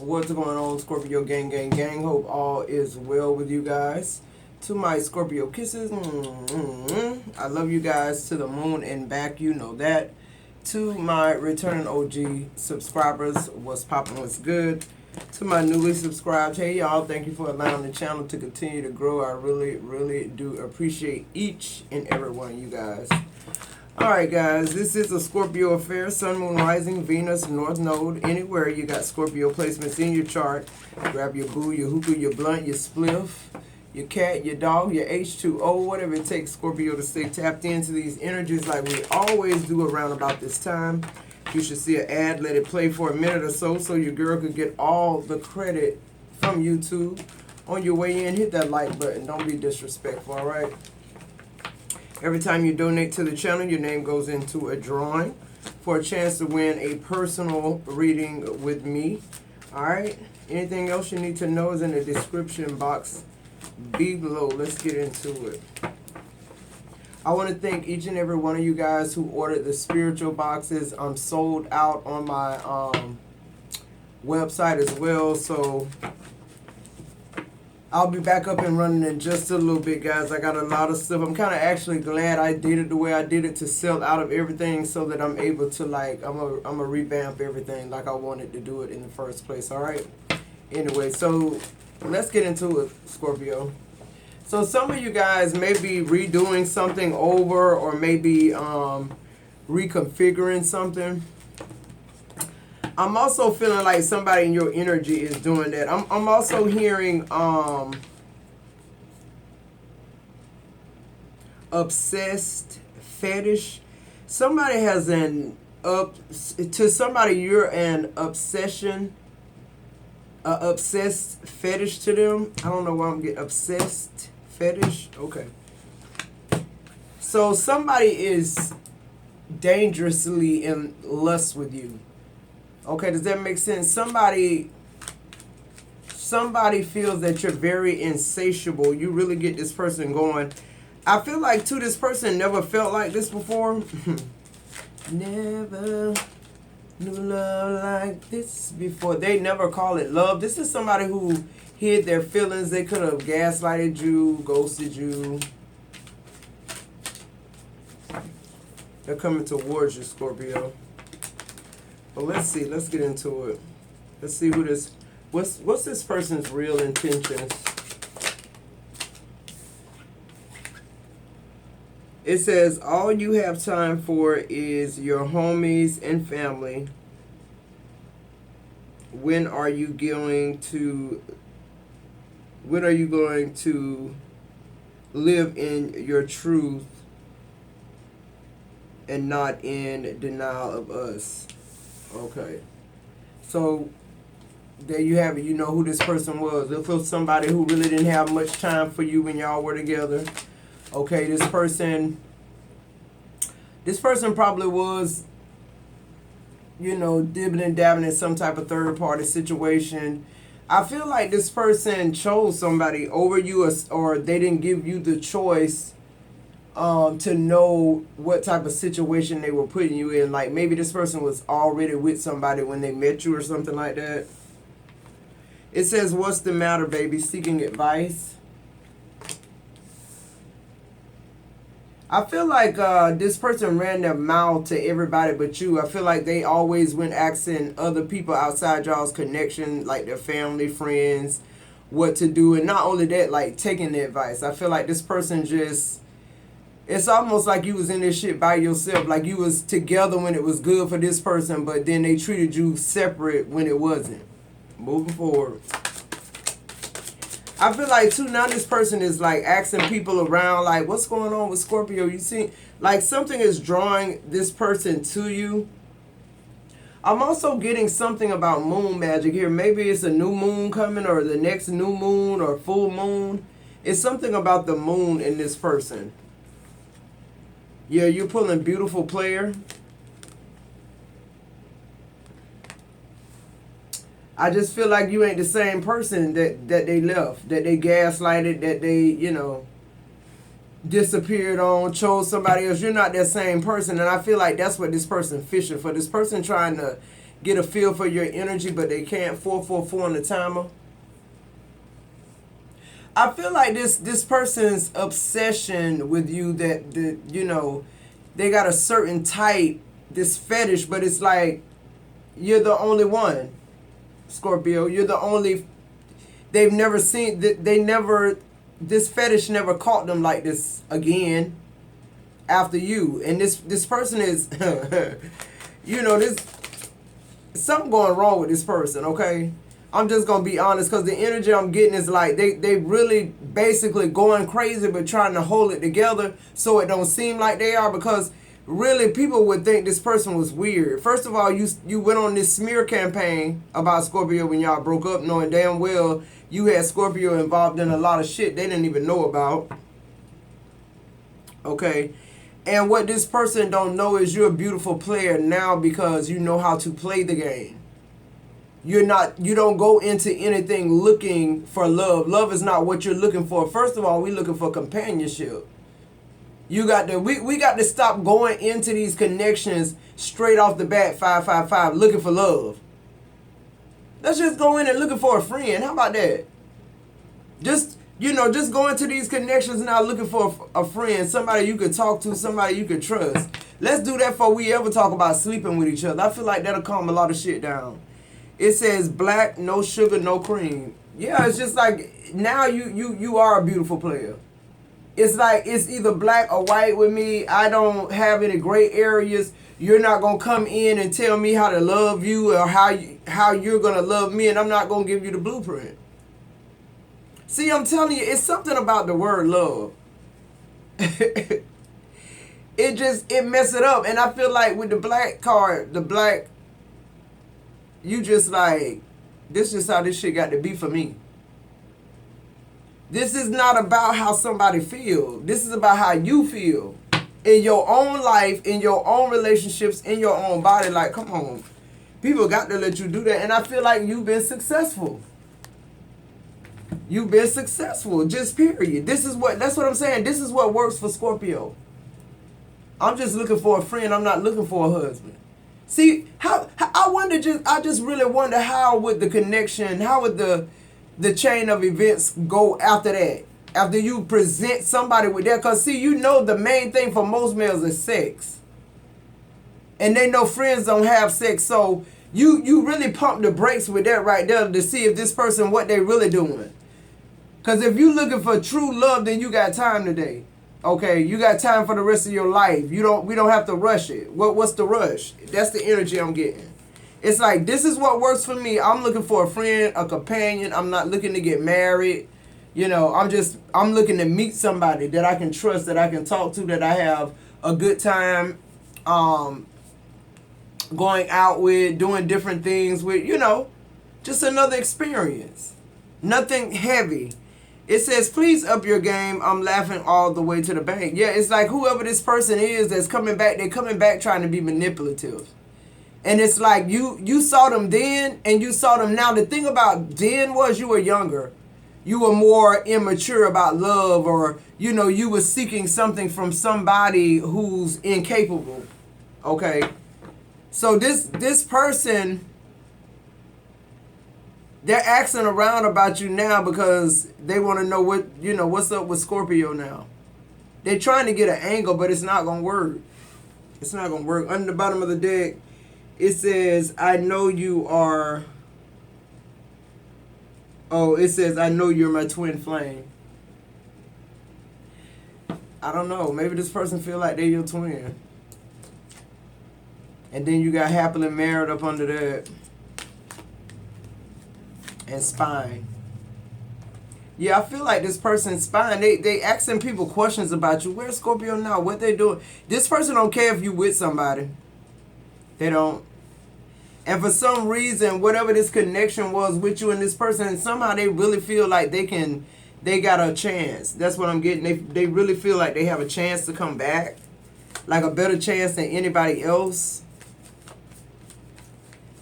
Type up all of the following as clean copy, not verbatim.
What's going on, Scorpio gang, gang, gang? Hope all is well with you guys. To my Scorpio kisses, I love you guys to the moon and back, you know that. To my returning OG subscribers, what's poppin', what's good. To my newly subscribed, hey y'all, thank you for allowing the channel to continue to grow. I really, really do appreciate each and every one of you guys. Alright guys, this is a Scorpio affair, Sun, Moon, Rising, Venus, North Node, anywhere you got Scorpio placements in your chart. Grab your boo, your hookah, your blunt, your spliff, your cat, your dog, your H2O, whatever it takes Scorpio to stay tapped into these energies like we always do around about this time. You should see an ad, let it play for a minute or so your girl could get all the credit from YouTube. On your way in, hit that like button. Don't be disrespectful, alright? Every time you donate to the channel, your name goes into a drawing for a chance to win a personal reading with me. Alright? Anything else you need to know is in the description box below. Let's get into it. I want to thank each and every one of you guys who ordered the spiritual boxes. I'm sold out on my website as well, so I'll be back up and running in just a little bit, guys. I got a lot of stuff. I'm kind of actually glad I did it the way I did it, to sell out of everything so that I'm able to, like, I'm a revamp everything like I wanted to do it in the first place, all right? Anyway, so let's get into it, Scorpio. So some of you guys may be redoing something over or maybe reconfiguring something. I'm also feeling like somebody in your energy is doing that. I'm also hearing obsessed fetish. Somebody has an to somebody you're an obsession, obsessed fetish to them. I don't know why I'm getting obsessed fetish. Okay. So somebody is dangerously in lust with you. Okay, does that make sense? Somebody feels that you're very insatiable. You really get this person going. I feel like, too, this person never felt like this before. Never knew love like this before. They never call it love. This is somebody who hid their feelings. They could have gaslighted you, ghosted you. They're coming towards you, Scorpio. But let's see. Let's get into it. Let's see who this... What's this person's real intentions? It says, all you have time for is your homies and family. When are you going to live in your truth and not in denial of us? Okay. So there you have it. You know who this person was. It was somebody who really didn't have much time for you when y'all were together. Okay, this person probably was, you know, dibbing and dabbing in some type of third-party situation. I feel like this person chose somebody over you, or they didn't give you the choice to know what type of situation they were putting you in. Like, maybe this person was already with somebody when they met you or something like that. It says, what's the matter, baby? Seeking advice. I feel like this person ran their mouth to everybody but you. I feel like they always went asking other people outside y'all's connection, like their family, friends, what to do. And not only that, like taking the advice. I feel like this person just... It's almost like you was in this shit by yourself. Like you was together when it was good for this person, but then they treated you separate when it wasn't. Moving forward. I feel like, too, now this person is, like, asking people around, like, what's going on with Scorpio? You see, like, something is drawing this person to you. I'm also getting something about moon magic here. Maybe it's a new moon coming, or the next new moon, or full moon. It's something about the moon in this person. Yeah, you're pulling beautiful player. I just feel like you ain't the same person that they left, that they gaslighted, that they, you know, disappeared on, chose somebody else. You're not that same person, and I feel like that's what this person fishing for. This person trying to get a feel for your energy, but they can't. 444 on the timer. I feel like this person's obsession with you, that you know, they got a certain type, this fetish, but it's like you're the only one, Scorpio. You're the only. They've never seen. This fetish never caught them like this again after you. And this person is, you know, this something going wrong with this person. Okay, I'm just gonna be honest, because the energy I'm getting is like they really basically going crazy, but trying to hold it together so it don't seem like they are, because really people would think this person was weird. First of all, you went on this smear campaign about Scorpio when y'all broke up, knowing damn well you had Scorpio involved in a lot of shit they didn't even know about. Okay. And what this person don't know is you're a beautiful player now, because you know how to play the game. You don't go into anything looking for love. Love is not what you're looking for. First of all, we're looking for companionship. We got to stop going into these connections straight off the bat, 555, looking for love. Let's just go in and looking for a friend. How about that? Just go into these connections now looking for a friend, somebody you could talk to, somebody you could trust. Let's do that before we ever talk about sleeping with each other. I feel like that'll calm a lot of shit down. It says black, no sugar, no cream. Yeah, it's just like now you are a beautiful player. It's like it's either black or white with me. I don't have any gray areas. You're not going to come in and tell me how to love you or how you're going to love me, and I'm not going to give you the blueprint. See, I'm telling you, it's something about the word love. It messes it up. And I feel like with the black card, you just like, this is how this shit got to be for me. This is not about how somebody feels. This is about how you feel. In your own life, in your own relationships, in your own body. Like, come on. People got to let you do that. And I feel like you've been successful. You've been successful. Just period. That's what I'm saying. This is what works for Scorpio. I'm just looking for a friend. I'm not looking for a husband. See, I just really wonder how would the connection, how would the chain of events go after that? After you present somebody with that, because see, you know the main thing for most males is sex. And they know friends don't have sex, so you really pump the brakes with that right there to see if this person, what they really doing. Because if you looking for true love, then you got time today. Okay, you got time for the rest of your life. We don't have to rush it. What's the rush? That's the energy I'm getting. It's like, this is what works for me. I'm looking for a friend, a companion. I'm not looking to get married. You know, I'm looking to meet somebody that I can trust, that I can talk to, that I have a good time going out with, doing different things with, you know, just another experience. Nothing heavy. It says, please up your game. I'm laughing all the way to the bank. Yeah, it's like whoever this person is that's coming back, they're coming back trying to be manipulative. And it's like you saw them then and you saw them now. The thing about then was you were younger. You were more immature about love, or, you know, you were seeking something from somebody who's incapable. Okay? So this person, they're asking around about you now because they want to know what's up with Scorpio now. They're trying to get an angle, but it's not going to work. It's not going to work. Under the bottom of the deck, it says, I know you are... Oh, it says, I know you're my twin flame. I don't know. Maybe this person feel like they're your twin. And then you got happily married up under that. And spine. Yeah, I feel like this person's spine. They asking people questions about you. Where's Scorpio now? What they doing? This person don't care if you with somebody. They don't. And for some reason, whatever this connection was with you and this person, somehow they really feel like they got a chance. That's what I'm getting. They really feel like they have a chance to come back. Like a better chance than anybody else.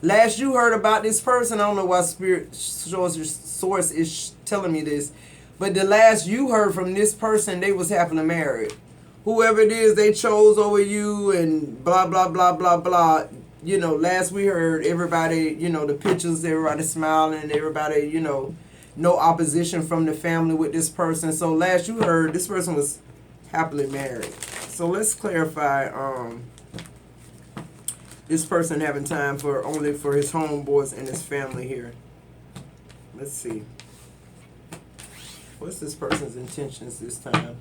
Last you heard about this person, I don't know why spirit source is telling me this, but the last you heard from this person, they was happily married. Whoever it is they chose over you and blah, blah, blah, blah, blah. you know, last we heard, everybody, you know, the pictures, everybody smiling, everybody, you know, no opposition from the family with this person. So last you heard, this person was happily married. So let's clarify, this person having time for only for his homeboys and his family here. Let's see. What's this person's intentions this time?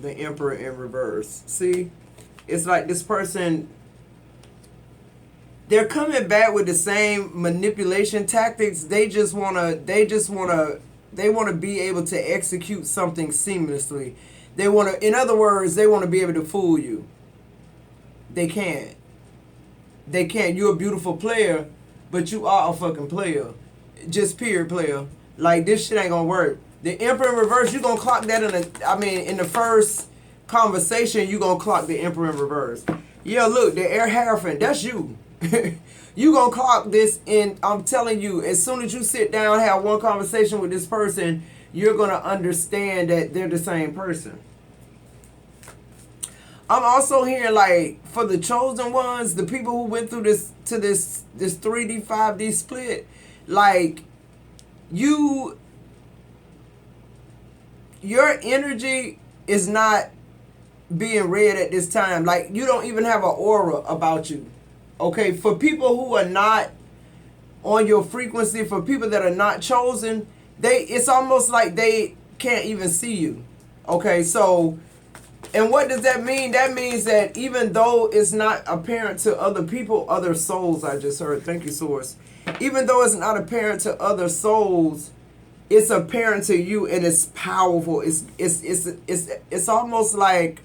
The Emperor in reverse. See, it's like this person, they're coming back with the same manipulation tactics. They want to be able to execute something seamlessly. They want to, in other words, they want to be able to fool you. They can't. They can't. You're a beautiful player, but you are a fucking player. Just period player. Like, this shit ain't gonna work. The Emperor in reverse, you gonna clock that in the first conversation, you gonna clock the Emperor in reverse. Yeah, look, the air Hierophant, that's you. You gonna clock this in, I'm telling you, as soon as you sit down, have one conversation with this person, you're gonna understand that they're the same person. I'm also hearing, like, for the chosen ones, the people who went through this 3D, 5D split, like, your energy is not being read at this time. Like, you don't even have an aura about you. Okay, for people who are not on your frequency, for people that are not chosen, it's almost like they can't even see you. Okay, so, and what does that mean? That means that even though it's not apparent to other people, other souls, I just heard, thank you, Source. Even though it's not apparent to other souls, it's apparent to you, and it's powerful. It's almost like,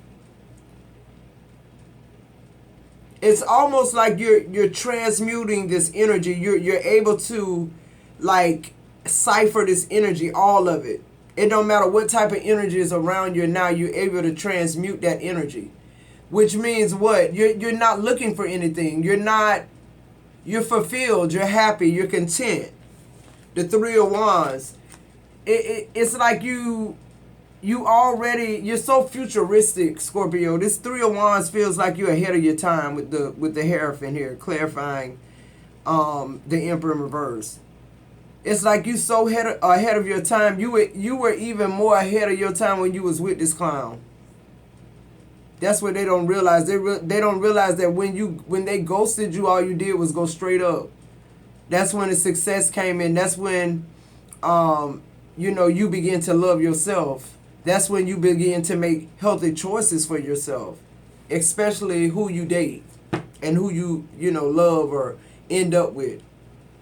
it's almost like you're transmuting this energy. You're able to, like, cipher this energy, all of it. It don't matter what type of energy is around you now, you're able to transmute that energy. Which means what? You're not looking for anything. You're fulfilled, you're happy, you're content. The Three of Wands. It's like you're so futuristic, Scorpio. This Three of Wands feels like you're ahead of your time with the Hierophant here, clarifying the Emperor in reverse. It's like you so ahead of your time. You were even more ahead of your time when you was with this clown. That's what they don't realize. They don't realize that when they ghosted you, all you did was go straight up. That's when the success came in. That's when you begin to love yourself. That's when you begin to make healthy choices for yourself, especially who you date and who you love or end up with.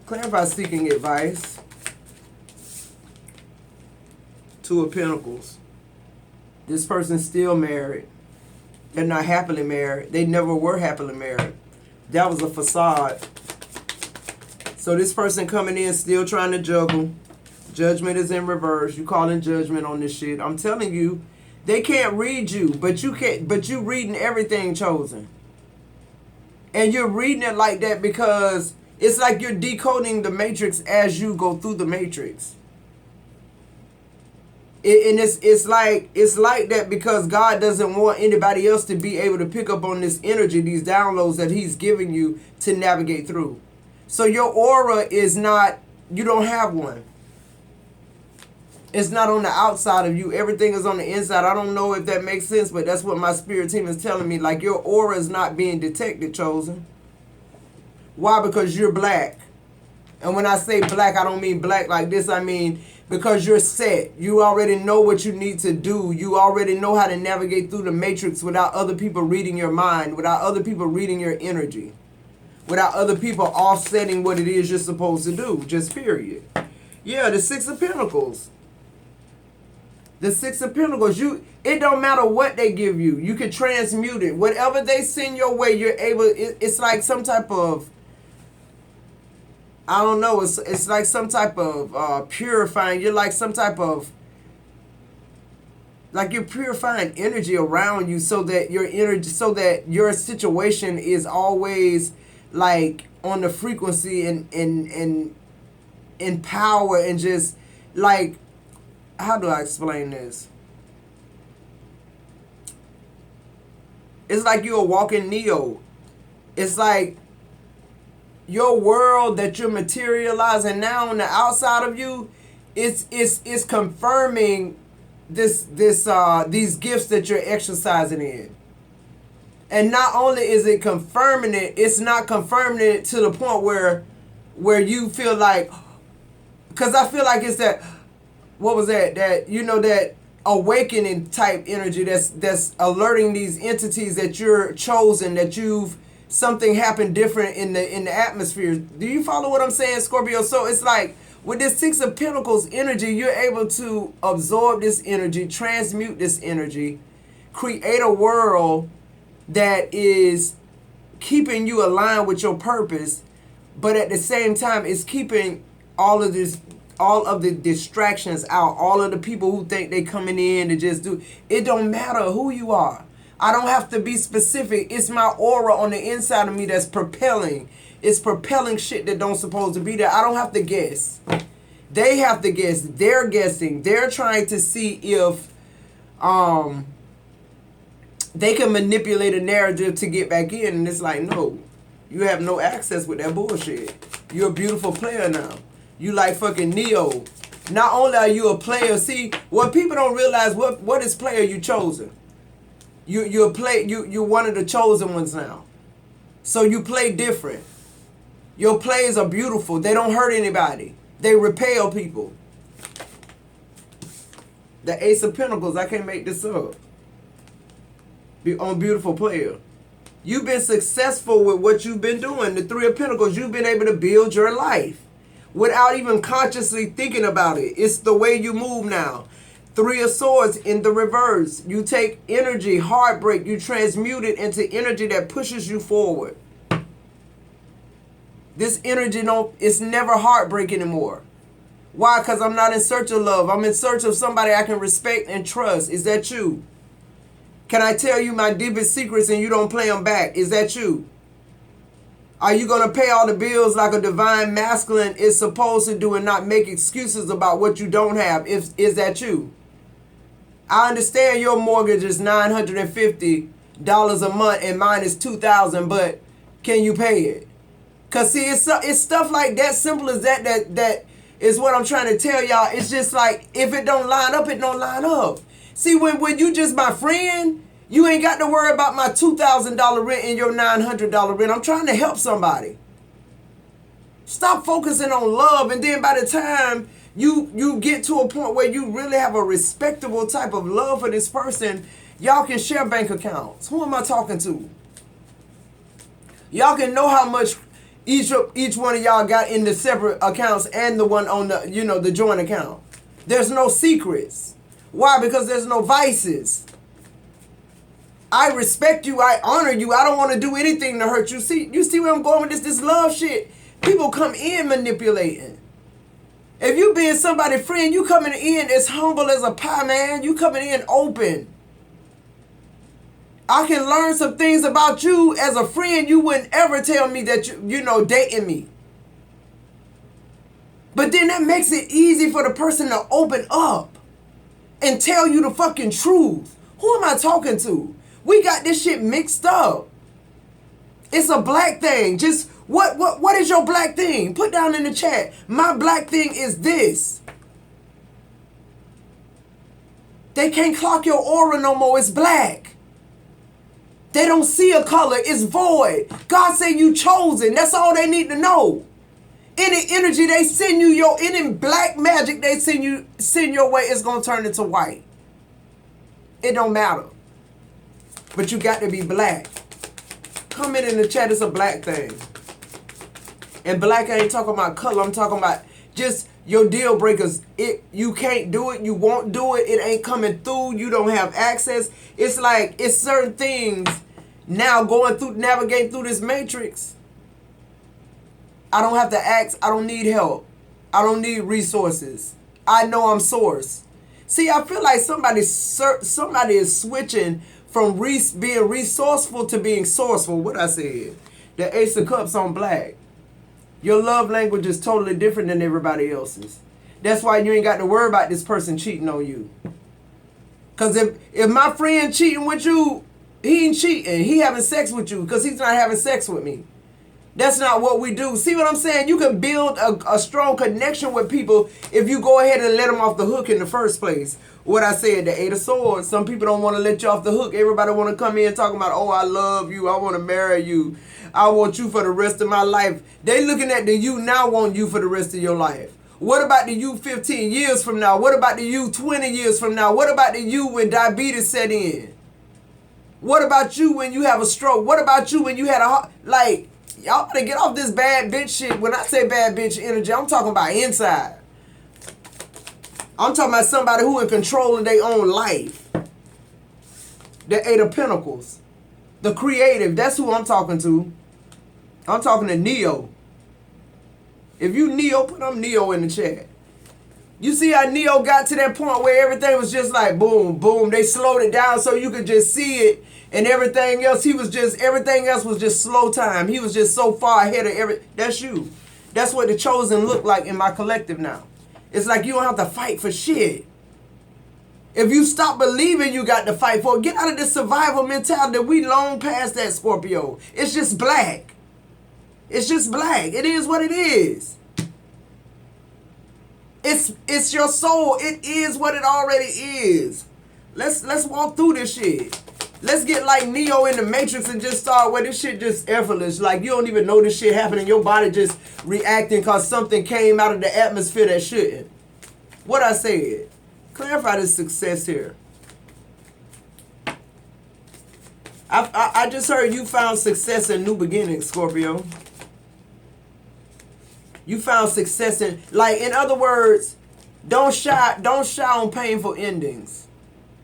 Clarify seeking advice. Two of Pentacles. This person's still married. They're not happily married. They never were happily married. That was a facade. So this person coming in still trying to juggle. Judgment is in reverse. You calling judgment on this shit. I'm telling you, they can't read you, but you reading everything, chosen. And you're reading it like that because it's like you're decoding the matrix as you go through the matrix. It's like that because God doesn't want anybody else to be able to pick up on this energy, these downloads that He's giving you to navigate through. So your aura is not, you don't have one. It's not on the outside of you. Everything is on the inside. I don't know if that makes sense, but that's what my spirit team is telling me. Like, your aura is not being detected, chosen. Why? Because you're black. And when I say black, I don't mean black like this. I mean because you're set. You already know what you need to do. You already know how to navigate through the matrix without other people reading your mind, without other people reading your energy, without other people offsetting what it is you're supposed to do. Just period. Yeah, the Six of Pentacles. The Six of Pentacles. It don't matter what they give you. You can transmute it. Whatever they send your way, you're able. It's like some type of, I don't know. It's like some type of purifying. You're like some type of, like you're purifying energy around you so that your situation is always like on the frequency and in power and just like, how do I explain this? It's like you're a walking Neo. It's like your world that you're materializing now on the outside of you, it's confirming these gifts that you're exercising in. And not only is it confirming it, it's not confirming it to the point where you feel like, because I feel like it's that, what was that that awakening type energy that's alerting these entities that you're chosen, that something happened different in the atmosphere. Do you follow what I'm saying, Scorpio? So it's like with this Six of Pentacles energy, you're able to absorb this energy, transmute this energy, create a world that is keeping you aligned with your purpose, but at the same time it's keeping all of the distractions out, all of the people who think they coming in to just do. It don't matter who you are. I don't have to be specific. It's my aura on the inside of me that's propelling. It's propelling shit that don't supposed to be there. I don't have to guess. They have to guess. They're guessing. They're trying to see if they can manipulate a narrative to get back in. And it's like, no, you have no access with that bullshit. You're a beautiful player now. You like fucking Neo. Not only are you a player, see, what people don't realize, what is player you chosen? You're one of the chosen ones now. So you play different. Your plays are beautiful. They don't hurt anybody. They repel people. The Ace of Pentacles, I can't make this up. On beautiful player. You've been successful with what you've been doing. The Three of Pentacles, you've been able to build your life without even consciously thinking about it. It's the way you move now. Three of Swords in the reverse. You take energy, heartbreak, you transmute it into energy that pushes you forward. This energy, it's never heartbreak anymore. Why? Because I'm not in search of love. I'm in search of somebody I can respect and trust. Is that you? Can I tell you my deepest secrets and you don't play them back? Is that you? Are you going to pay all the bills like a divine masculine is supposed to do and not make excuses about what you don't have? Is that you? I understand your mortgage is $950 a month and mine is $2,000, but can you pay it? Because see, it's stuff like that, simple as that is what I'm trying to tell y'all. It's just like, if it don't line up, it don't line up. See, when you just my friend, you ain't got to worry about my $2,000 rent and your $900 rent. I'm trying to help somebody. Stop focusing on love, and then by the time you get to a point where you really have a respectable type of love for this person, y'all can share bank accounts. Who am I talking to? Y'all can know how much each one of y'all got in the separate accounts and the one on the joint account. There's no secrets. Why? Because there's no vices. I respect you. I honor you. I don't want to do anything to hurt you. You see where I'm going with this love shit? People come in manipulating. If you being somebody's friend, you coming in as humble as a pie, man. You coming in open. I can learn some things about you as a friend. You wouldn't ever tell me that you dating me. But then that makes it easy for the person to open up and tell you the fucking truth. Who am I talking to? We got this shit mixed up. It's a black thing. Just what is your black thing? Put down in the chat. My black thing is this. They can't clock your aura no more. It's black. They don't see a color. It's void. God say you chosen. That's all they need to know. Any energy they send you, any black magic they send your way, it's gonna turn into white. It don't matter. But you got to be black. Comment in the chat. It's a black thing. And black, I ain't talking about color. I'm talking about just your deal breakers. You can't do it. You won't do it. It ain't coming through. You don't have access. It's like, it's certain things now navigating through this matrix. I don't have to ask. I don't need help. I don't need resources. I know I'm source. See, I feel like somebody is switching from being resourceful to being sourceful. What I said. The Ace of Cups on black. Your love language is totally different than everybody else's. That's why you ain't got to worry about this person cheating on you. Because if my friend cheating with you, He ain't cheating. He having sex with you because he's not having sex with me. That's not what we do. See what I'm saying? You can build a strong connection with people if you go ahead and let them off the hook in the first place. What I said, the Eight of Swords. Some people don't want to let you off the hook. Everybody want to come in talking about, oh, I love you. I want to marry you. I want you for the rest of my life. They looking at the you now want you for the rest of your life. What about the you 15 years from now? What about the you 20 years from now? What about the you when diabetes set in? What about you when you have a stroke? What about you when you had a heart? Like, y'all better get off this bad bitch shit. When I say bad bitch energy, I'm talking about inside. I'm talking about somebody who in control of their own life. The Eight of Pentacles. The creative. That's who I'm talking to. I'm talking to Neo. If you Neo, put them Neo in the chat. You see how Neo got to that point where everything was just like boom, boom. They slowed it down so you could just see it. And everything else, everything else was just slow time. He was just so far ahead of that's you. That's what the chosen look like in my collective now. It's like you don't have to fight for shit. If you stop believing you got to fight for it, get out of this survival mentality. We long past that, Scorpio. It's just black. It's just black. It is what it is. It's your soul. It is what it already is. Let's walk through this shit. Let's get like Neo in the Matrix and just start where this shit just effortless. Like you don't even know this shit happening. Your body just reacting because something came out of the atmosphere that shouldn't. What I said. Clarify this success here. I just heard you found success in new beginnings, Scorpio. You found success in, like, in other words, don't shy on painful endings.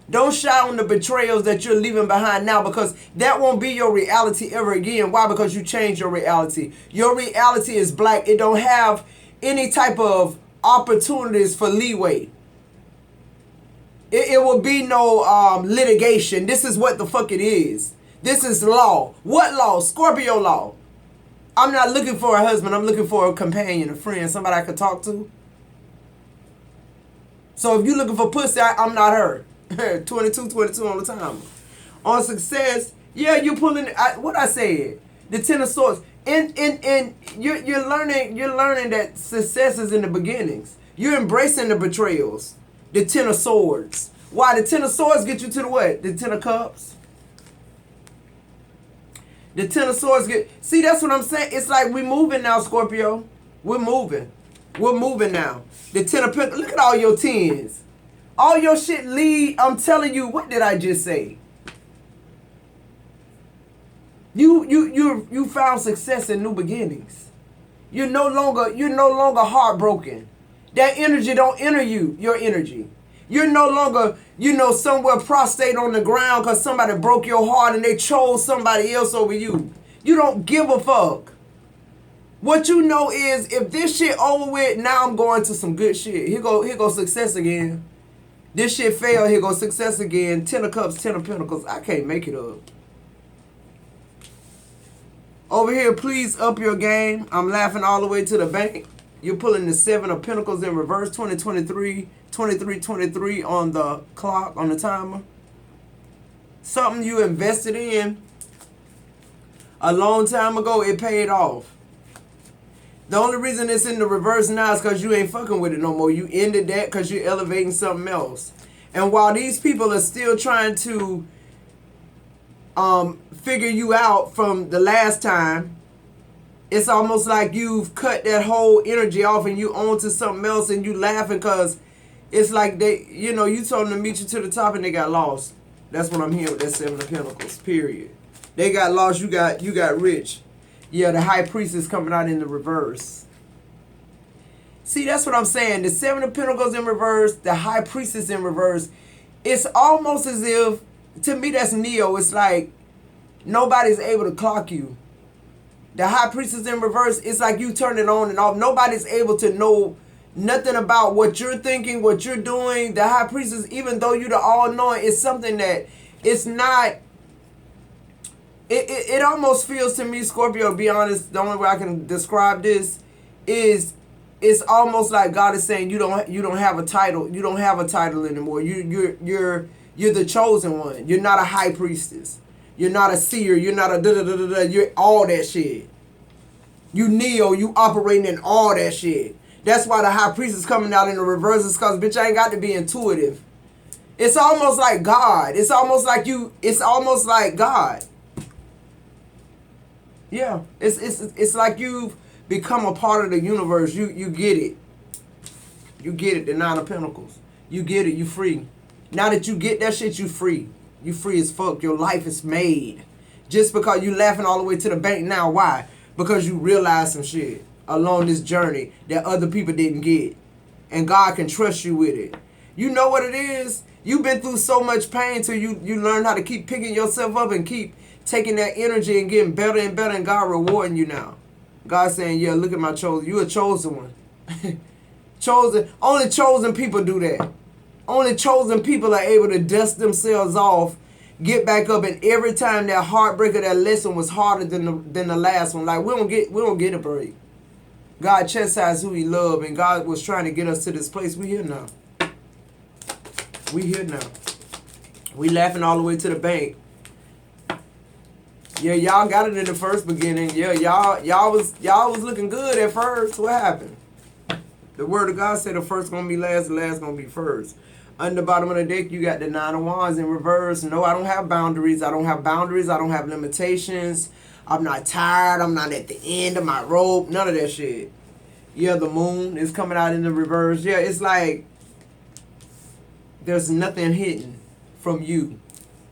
Don't shy on the betrayals that you're leaving behind now, because that won't be your reality ever again. Why? Because you changed your reality. Your reality is black. It don't have any type of opportunities for leeway. It will be no litigation. This is what the fuck it is. This is law. What law? Scorpio law. I'm not looking for a husband. I'm looking for a companion, a friend, somebody I could talk to. So if you're looking for pussy, I'm not her. 22 on the time. On success, yeah, you're pulling what I said. The Ten of Swords. And you're learning that success is in the beginnings. You're embracing the betrayals. The Ten of Swords. Why? The Ten of Swords get you to the what? The Ten of Cups. The Ten of Swords get... See, that's what I'm saying. It's like we're moving now, Scorpio. We're moving. We're moving now. The Ten of Pentacles. Look at all your tens. All your shit lead. I'm telling you, what did I just say? You found success in new beginnings. You're no longer heartbroken. That energy don't enter you, your energy. You're no longer, somewhere prostrate on the ground because somebody broke your heart and they chose somebody else over you. You don't give a fuck. What you know is, if this shit over with, now I'm going to some good shit. Here go success again. This shit failed, here go success again. Ten of Cups, Ten of Pentacles. I can't make it up. Over here, please up your game. I'm laughing all the way to the bank. You're pulling the Seven of Pentacles in reverse, 2023, 2323 on the clock, on the timer. Something you invested in a long time ago, it paid off. The only reason it's in the reverse now is because you ain't fucking with it no more. You ended that because you're elevating something else. And while these people are still trying to figure you out from the last time, it's almost like you've cut that whole energy off and you on to something else, and you laughing because it's like they, you told them to meet you to the top and they got lost. That's what I'm hearing with that Seven of Pentacles, period. They got lost, you got rich. Yeah, the High Priestess coming out in the reverse. See, that's what I'm saying. The Seven of Pentacles in reverse, the High Priestess in reverse. It's almost as if, to me, that's Neo. It's like nobody's able to clock you. The High Priestess in reverse, it's like you turn it on and off. Nobody's able to know nothing about what you're thinking, what you're doing. The High Priestess, even though you're the all-knowing, it's something that it's not... It almost feels to me, Scorpio, to be honest, the only way I can describe this is it's almost like God is saying you don't have a title. You don't have a title anymore. You're the chosen one. You're not a high priestess. You're not a seer. You're not a da-da-da-da-da. You're all that shit. You Neo. You operating in all that shit. That's why the high priest is coming out in the reverse. It's because, bitch, I ain't got to be intuitive. It's almost like God. It's almost like you. It's almost like God. Yeah. It's like you've become a part of the universe. You get it. You get it. The Nine of Pentacles. You get it. You free. Now that you get that shit, you free. You free as fuck. Your life is made. Just because you laughing all the way to the bank now. Why? Because you realize some shit along this journey that other people didn't get. And God can trust you with it. You know what it is? You've been through so much pain till you learn how to keep picking yourself up and keep taking that energy and getting better and better, and God rewarding you now. God saying, yeah, look at my chosen. You a chosen one. Chosen. Only chosen people do that. Only chosen people are able to dust themselves off, get back up, and every time that heartbreak or that lesson was harder than the last one. Like we don't get a break. God chastised who he loved, and God was trying to get us to this place. We here now. We here now. We laughing all the way to the bank. Yeah, y'all got it in the first beginning. Yeah, y'all was looking good at first. What happened? The word of God said the first gonna be last, the last gonna be first. On the bottom of the deck, you got the Nine of Wands in reverse. No, I don't have boundaries. I don't have boundaries. I don't have limitations. I'm not tired. I'm not at the end of my rope. None of that shit. Yeah, the moon is coming out in the reverse. Yeah, it's like there's nothing hidden from you.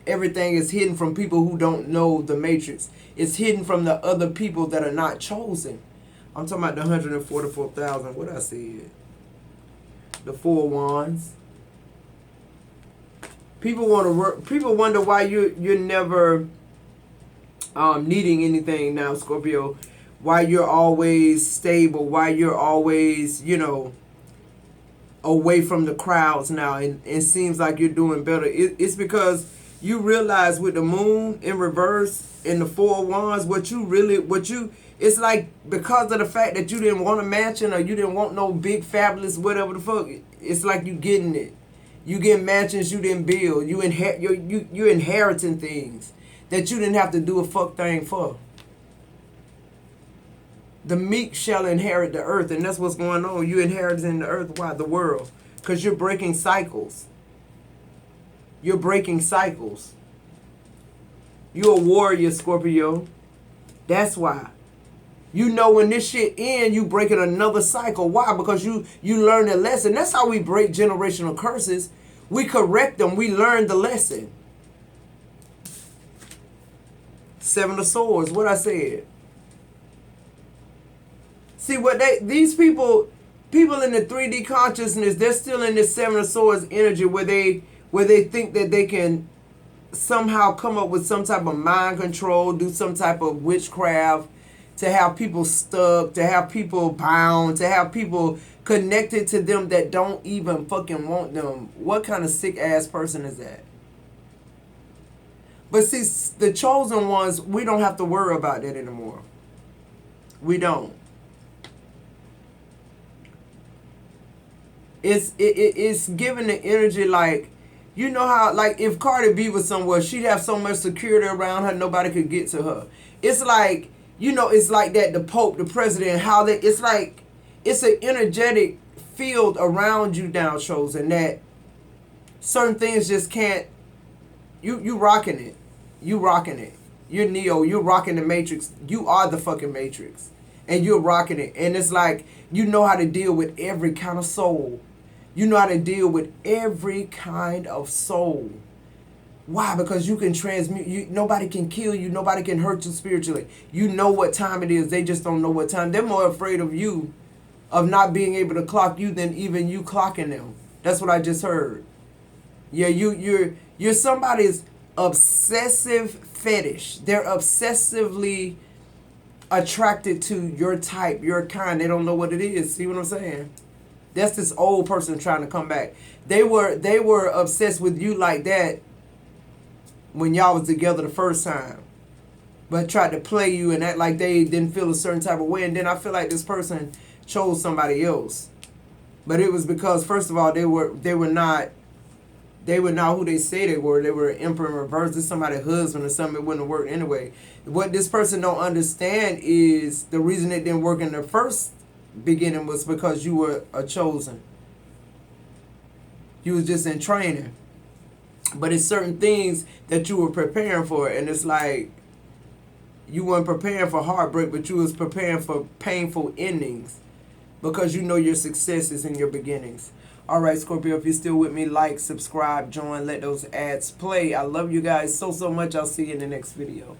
Everything is hidden from people who don't know the matrix. It's hidden from the other people that are not chosen. I'm talking about the 144,000. What I said? The Four of Wands. People want to work. People wonder why you're never needing anything now, Scorpio. Why you're always stable. Why you're always, away from the crowds now, and it seems like you're doing better. It's because you realize with the moon in reverse and the Four of Wands, it's like because of the fact that you didn't want a mansion or you didn't want no big fabulous whatever the fuck, it's like you getting it. You get mansions you didn't build. You're inheriting things that you didn't have to do a fuck thing for. The meek shall inherit the earth, and that's what's going on. You inheriting the earth. Why? The world. Because you're breaking cycles. You're breaking cycles. You're a warrior, Scorpio. That's why. You know when this shit ends, you breaking another cycle. Why? Because you learn a lesson. That's how we break generational curses. We correct them. We learn the lesson. Seven of Swords. What I said. See what these people in the 3D consciousness, they're still in this Seven of Swords energy where they think that they can somehow come up with some type of mind control, do some type of witchcraft, to have people stuck, to have people bound, to have people connected to them that don't even fucking want them. What kind of sick ass person is that? But see, the chosen ones, we don't have to worry about that anymore. We don't. It's giving the energy like, you know how, like, if Cardi B was somewhere, she'd have so much security around her, nobody could get to her. It's like, it's like that, the Pope, the President, how it's like, it's an energetic field around you now, chosen, that certain things just can't, you rocking it. You rocking it. You're Neo, you're rocking the Matrix. You are the fucking Matrix. And you're rocking it. And it's like, you know how to deal with every kind of soul. You know how to deal with every kind of soul. Why? Because you can transmute. Nobody can kill you. Nobody can hurt you spiritually. You know what time it is. They just don't know what time. They're more afraid of you, of not being able to clock you, than even you clocking them. That's what I just heard. Yeah, you're somebody's obsessive fetish. They're obsessively attracted to your type, your kind. They don't know what it is. See what I'm saying? That's this old person trying to come back. They were obsessed with you like that when y'all was together the first time, but tried to play you and act like they didn't feel a certain type of way. And then I feel like this person chose somebody else, but it was because, first of all, they were not they were not who they say they were. They were an emperor in reverse. This is somebody's husband or something. It wouldn't have worked anyway. What this person don't understand is the reason it didn't work in the first beginning was because you were a chosen. You was just in training. But it's certain things that you were preparing for. And it's like you weren't preparing for heartbreak, but you was preparing for painful endings because you know your successes and your beginnings. All right, Scorpio, if you're still with me, like, subscribe, join, let those ads play. I love you guys so much. I'll see you in the next video.